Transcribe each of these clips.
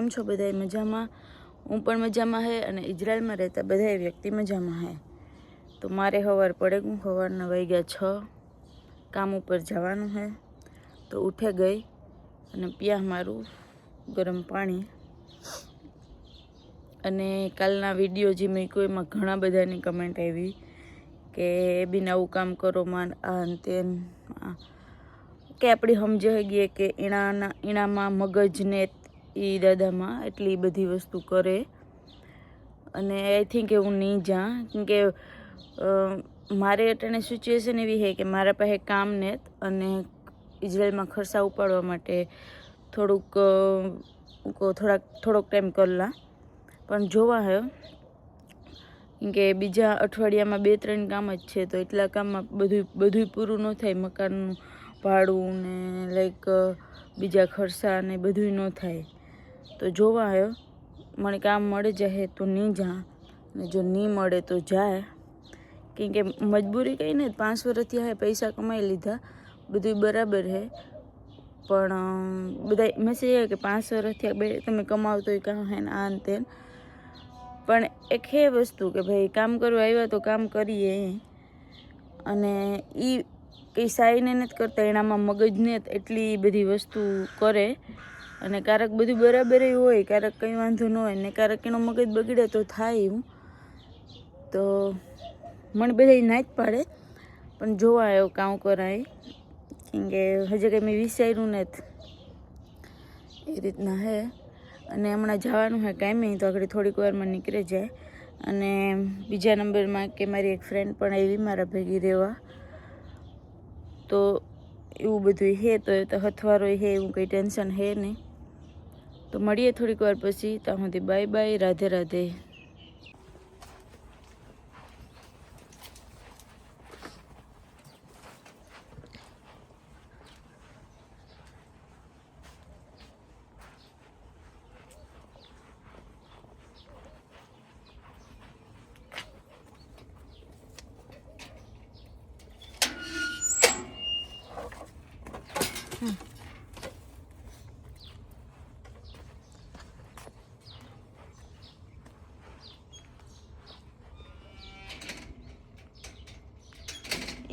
કેમ છો બધા મજામાં? હું પણ મજામાં હે અને ઇઝરાયલમાં રહેતા બધા વ્યક્તિ મજામાં હે. તો મારે સવાર પડે હું સવારના વાગ્યા 6 કામ ઉપર જવાનું હે. તો ઉઠે ગઈ અને પિયા મારું ગરમ પાણી. અને કાલના વિડીયો જે મેં કોઈ એમાં ઘણા બધાની કમેન્ટ આવી કે બિન આવું કામ કરો માન આ તેન કે આપણી સમજે ગઈએ કે ઈણામાં મગજને એ દાદામાં એટલી બધી વસ્તુ કરે. અને આઈ થિંક હું નહીં જાઉં કેમકે મારે અટાણે સિચ્યુએશન એવી છે કે મારા પાસે કામ ને અને ઇઝરાયલમાં ખર્ચા ઉપાડવા માટે થોડોક ટાઈમ કરલા પણ જોવા હે કે બીજા અઠવાડિયામાં 2-3 કામ જ છે. તો એટલા કામમાં બધું પૂરું ન થાય. મકાનનું ભાડું ને લાઈક બીજા ખર્ચા ને બધું ન થાય. તો જોવા હે મને કામ મળે જાય તો નહીં જા ને જો નહીં મળે તો જાય. કેમ કે મજબૂરી કંઈ નહીં, 5 વર્ષથી હે પૈસા કમાઈ લીધા, બધું બરાબર હે. પણ બધા મેસેજ આવે કે 5 વર્ષથી તમે કમાવતો હોય કાં હે ને આ ને તે. પણ એક એ વસ્તુ કે ભાઈ કામ કરવા આવ્યા તો કામ કરીએ. અને એ કંઈ સાઈને નથી કરતા, એનામાં મગજને એટલી બધી વસ્તુ કરે. અને ક્યારેક બધું બરાબર હોય, ક્યારેક કંઈ વાંધો ન હોય ને ક્યારેક એનો મગજ બગડે તો થાય એવું. તો મને બધા ના જ પાડે પણ જોવા આવ્યો કામ કરાય કેમ કે હજી કંઈ મેં વિચાર્યું નથી એ રીતના હે. અને હમણાં જવાનું હે કાંઈ તો આગળ થોડીક વારમાં નીકળી જાય. અને બીજા નંબરમાં કે મારી એક ફ્રેન્ડ પણ આવી મારા ભેગી રહેવા. તો એવું બધું હે. તો હથવારો હે, એવું કંઈ ટેન્શન હે નહીં. તો મળીએ થોડીક વાર પછી. ત્યાં સુધી બાય બાય, રાધે રાધે.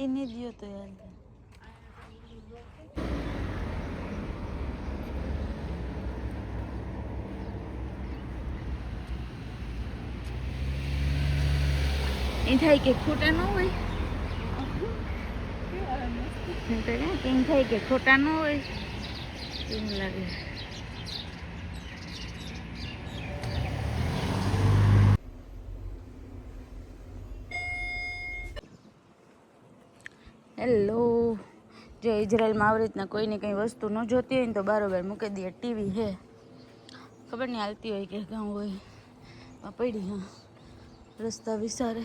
એને દિયો તો યાર એ થાય કે ખોટા ન હોય. કેમ થાય કે ખોટા ન હોય એમ લાગે. હેલો, જો ઇઝરાયલમાં આવી રીતના કોઈને કંઈ વસ્તુ ન જોતી હોય ને તો બરાબર મૂકી દે. ટીવી હે, ખબર નહીં હાલતી હોય કે કાં હોય પડી. હા, રસ્તા વિચારે.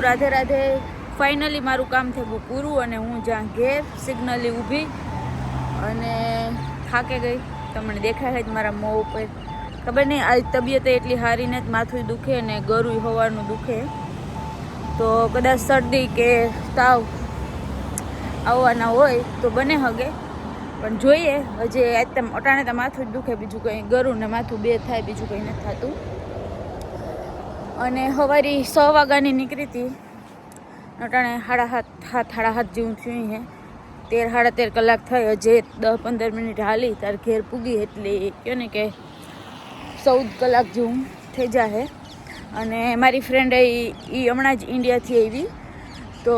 રાધે રાધે. ફાઇનલી મારું કામ થયું પૂરું અને હું જ્યાં ઘેર સિગ્નલી ઊભી અને થાકે ગઈ. તમને દેખાય જ મારા મોં ઉપર. ખબર નહીં આજ તબિયત એટલી સારી નથી, માથું દુખે ને ગળું સવારનું દુખે. તો કદાચ શરદી કે તાવ આવવાના હોય તો બને હગે, પણ જોઈએ. હજી આજ અટાણે તો માથું જ દુખે, બીજું કંઈ ગળું ને માથું બે થાય, બીજું કંઈ નથી થતું. અને સવારે 6 વાગ્યાની નીકળી હતી. અટાણે 7:30 જેવું થયું હે. 13-13.5 કલાક થઈ. હજી 10-15 મિનિટ હાલી તાર ઘેર પૂગી. એટલે કહો ને કે 14 કલાક જેવું થઈ જાય. અને મારી ફ્રેન્ડ એ હમણાં જ ઇન્ડિયાથી આવી. તો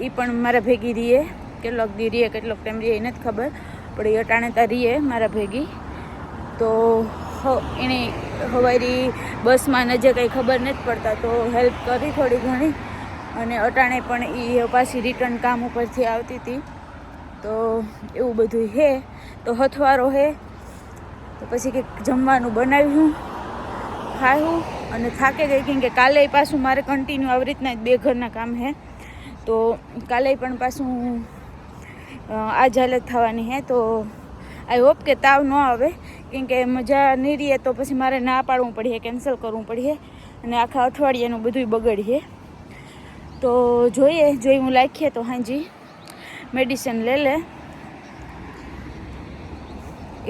એ પણ મારા ભેગી રહીએ. કેટલોક દી રહીએ, કેટલોક ટાઈમ રહીએ એ નથી ખબર, પણ એ અટાણે ત્યાં રહીએ મારા ભેગી. તો એણે હવારી બસમાં નજે કંઈ ખબર નથી પડતા તો હેલ્પ કરી થોડી ઘણી. અને અટાણે પણ એ પાછી રિટર્ન કામ ઉપરથી આવતી હતી. તો એવું બધું હે. તો હથવારો હે તો પછી કંઈક જમવાનું બનાવ્યું ખાયું અને થાકે ગઈ. કેમ કે કાલે પાછું મારે કન્ટિન્યુ આવી રીતના 2 ઘરના કામ હે. તો કાલે પણ પાછું આ જ હાલત થવાની હે. તો આઈ હોપ કે તાવ ન આવે. કેમ કે મજા નહીં રહીએ તો પછી મારે ના પાડવું પડીએ, કેન્સલ કરવું પડીએ અને આખા અઠવાડિયાનું બધું બગડીએ. તો જોઈએ હું લાખીએ તો હાજી મેડિસિન લે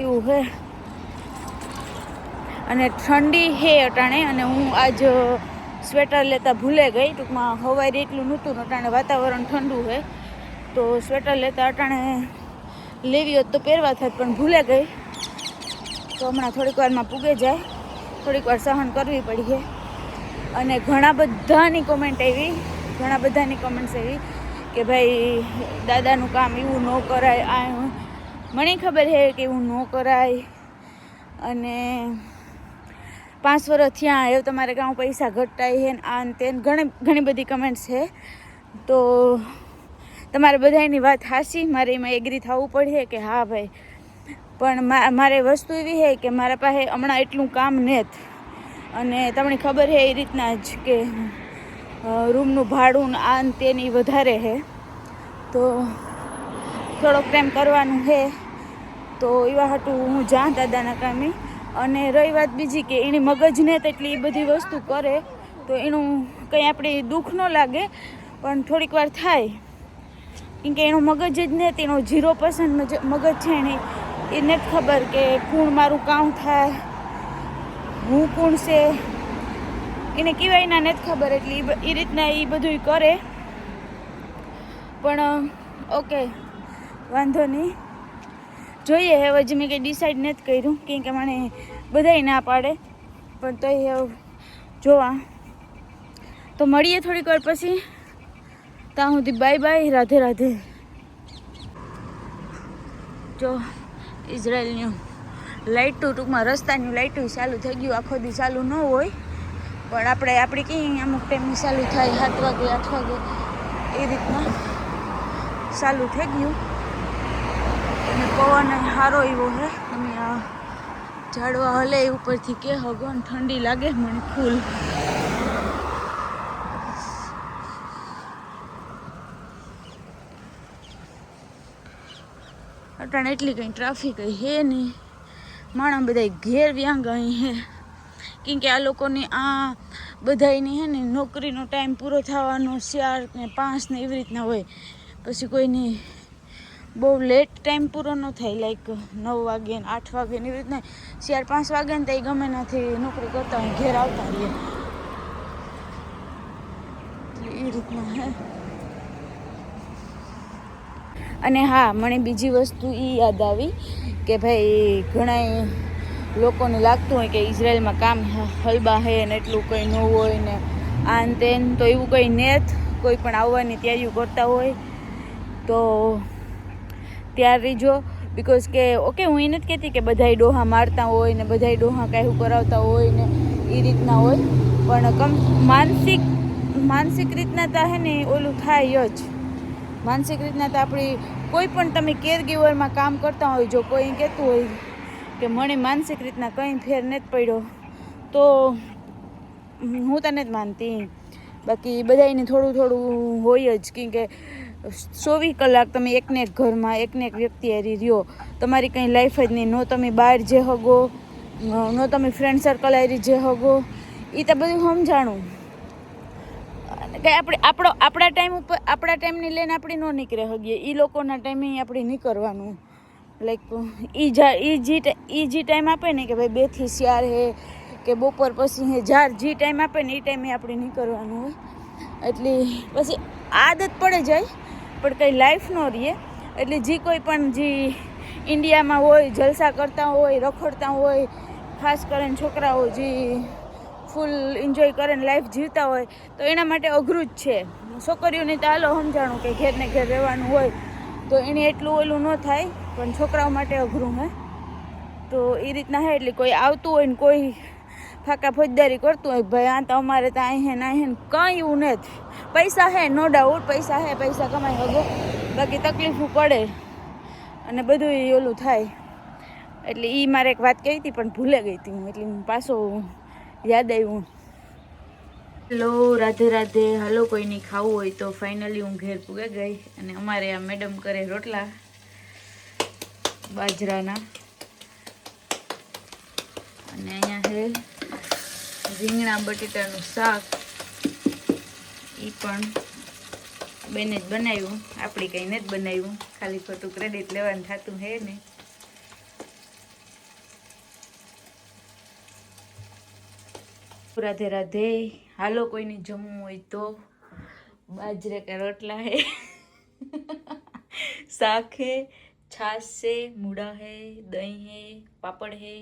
એવું હે. અને ઠંડી હે અટાણે અને હું આજ સ્વેટર લેતા ભૂલે ગઈ. ટૂંકમાં હવારે એટલું નહોતું, અટાણે વાતાવરણ ઠંડુ હે તો સ્વેટર લેતા અટાણે લેવી હોત તો પહેરવા થાત પણ ભૂલે ગઈ. તો હમણાં થોડીક વારમાં પૂગે જાય, થોડીક વાર સહન કરવી પડીએ. અને ઘણા બધાની કોમેન્ટ્સ એવી કે ભાઈ દાદાનું કામ એવું ન કરાય. આ મને ખબર છે કે એવું ન કરાય અને 5 વર્ષ થયા એવું તમારે કામ પૈસા ઘટતાય છે ને આ તે ઘણી બધી કમેન્ટ્સ છે. તો તમારે બધાની વાત હાચી, મારે એમાં એગ્રી થવું પડે કે હા ભાઈ. પણ મારે વસ્તુ એવી છે કે મારા પાસે હમણાં એટલું કામ નથી. અને તમને ખબર છે એ રીતના જ કે રૂમનું ભાડું આ તેની વધારે છે. તો થોડોક ટાઈમ કરવાનું છે. તો એવા હાટું હું જ્યાં દાદાના કામે. અને રહી વાત બીજી કે એની મગજને તેટલી બધી વસ્તુ કરે તો એનું કંઈ આપણે દુઃખ ન લાગે પણ થોડીક વાર થાય. કેમ કે એનું મગજ જ નથી, એનો 0% મગજ છે ને એ નથી ખબર કે કોણ મારું કામ થાય, હું કોણ છે એને કહેવાય ના નથી ખબર. એટલે એ રીતના એ બધું કરે. પણ ઓકે વાંધો નહીં, જોઈએ. હવે જ મેં કંઈ ડિસાઈડ નથી કર્યું કેમ કે મને બધાય ના પાડે. પણ તોય જોવા. તો મળીએ થોડીક વાર પછી. ત્યાં સુધી બાય બાય, રાધે રાધે. જો ઇઝરાયલની લાઇટો ટૂંકમાં રસ્તાની લાઇટો ચાલુ થઈ ગયું. આખો દી ચાલુ ન હોય પણ આપણી કંઈ અમુક ટાઈમની ચાલુ થાય 7 વાગે 8 વાગે એ રીતના ચાલુ થઈ ગયું. અને પવન સારો એવો હે. તમે આ ઝાડવા હલે ઉપરથી કે હગન ઠંડી લાગે મને ફૂલ. અટાણે એટલી કંઈ ટ્રાફિક હે નહીં. માણસ બધા ઘેર વ્યાંગ અહીં હે. કેમ કે આ લોકોની આ બધાની હે ને નોકરીનો ટાઈમ પૂરો થવાનો 4 ને 5 ને એવી રીતના હોય. પછી કોઈની બહુ લેટ ટાઈમ પૂરો ન થાય. લાઈક 9 વાગે ને 8 વાગે ને એવી રીતના 4-5 વાગે ને તો એ ગમે નથી નોકરી કરતા હોય ઘેર આવતા રહીએ. એટલે એ રીતના હે. અને હા, મને બીજી વસ્તુ એ યાદ આવી કે ભાઈ ઘણા લોકોને લાગતું હોય કે ઇઝરાયલમાં કામ હલબા હે ને એટલું કંઈ ન હોય ને આન તેન. તો એવું કંઈ નથી. કોઈ પણ આવવાની તૈયારીઓ કરતા હોય તો ત્યાર રીજો. બિકોઝ કે ઓકે હું એ નથી કહેતી કે બધાય ડોહા મારતા હોય ને બધાય ડોહા કાંઈ કરાવતા હોય ને એ રીતના હોય. પણ માનસિક રીતના તો હે ને ઓલું થાય જ. માનસિક રીતના તો આપણી કોઈ પણ તમે કેરગીવરમાં કામ કરતા હોય, જો કોઈ કહેતું હોય કે મને માનસિક રીતના કંઈ ફેર નથી પડ્યો તો હું તને જ માનતી. બાકી બધાને થોડું હોય જ. કેમ કે 24 કલાક તમે એકને એક ઘરમાં એકને એક વ્યક્તિ હારી રહ્યો. તમારી કંઈ લાઈફ જ નહીં. ન તમે બહાર જે હગો, ન તમે ફ્રેન્ડ સર્કલ હારી જે હગો. એ તો બધું સમજાણું કે આપણા ટાઈમને લઈને આપણે ન નીકળે હગીએ. એ લોકોના ટાઈમે આપણે નીકળવાનું. લાઈક એ જે ટાઈમ આપે ને કે ભાઈ 2 થી 4 હે કે બપોર પછી હે, જે ટાઈમ આપે ને એ ટાઈમે આપણે નીકળવાનું હોય. એટલે પછી આદત પડે જાય પણ કંઈ લાઈફ ન રહીએ. એટલે જે કોઈ પણ જે ઇન્ડિયામાં હોય, જલસા કરતા હોય, રખડતા હોય, ખાસ કરીને છોકરાઓ જે ફૂલ એન્જોય કરીને લાઈફ જીવતા હોય તો એના માટે અઘરું જ છે. છોકરીઓને તો હાલો સમજાણું કે ઘેર ને ઘેર રહેવાનું હોય તો એને એટલું ઓલું ન થાય. પણ છોકરાઓ માટે અઘરું હે. તો એ રીતના હે. એટલે કોઈ આવતું હોય ને કોઈ ફાકા ફોજદારી કરતું હોય ભાઈ આ તો અમારે તો અહીં હે ને કંઈ એવું નથી. પૈસા હે નો ડાઉટ, પૈસા હે, પૈસા કમાઈ હગો, બાકી તકલીફો પડે અને બધું ઓલું થાય. એટલે એ મારે એક વાત કહી હતી પણ ભૂલે ગઈ હતી હું, એટલે પાછો યાદ આવ્યું. હેલો, રાધે રાધે. હાલો, કોઈની ખાવું હોય તો ફાઇનલી હું ઘેર પૂગે ગઈ અને અમારે આ મેડમ કરે રોટલા બાજરાના અને અહીંયા છે રીંગણા બટેટાનું શાક. એ પણ બેને જ બનાવ્યું, આપણી કંઈ નથી બનાવ્યું, ખાલી ખોટું ક્રેડિટ લેવાનું થતું હે ને. રાધે રાધે. હાલો, કોઈને જમવું હોય તો બાજરે કે રોટલા હે, શાક હે, છાશ છે, મૂળા હે, દહીં હે, પાપડ હે,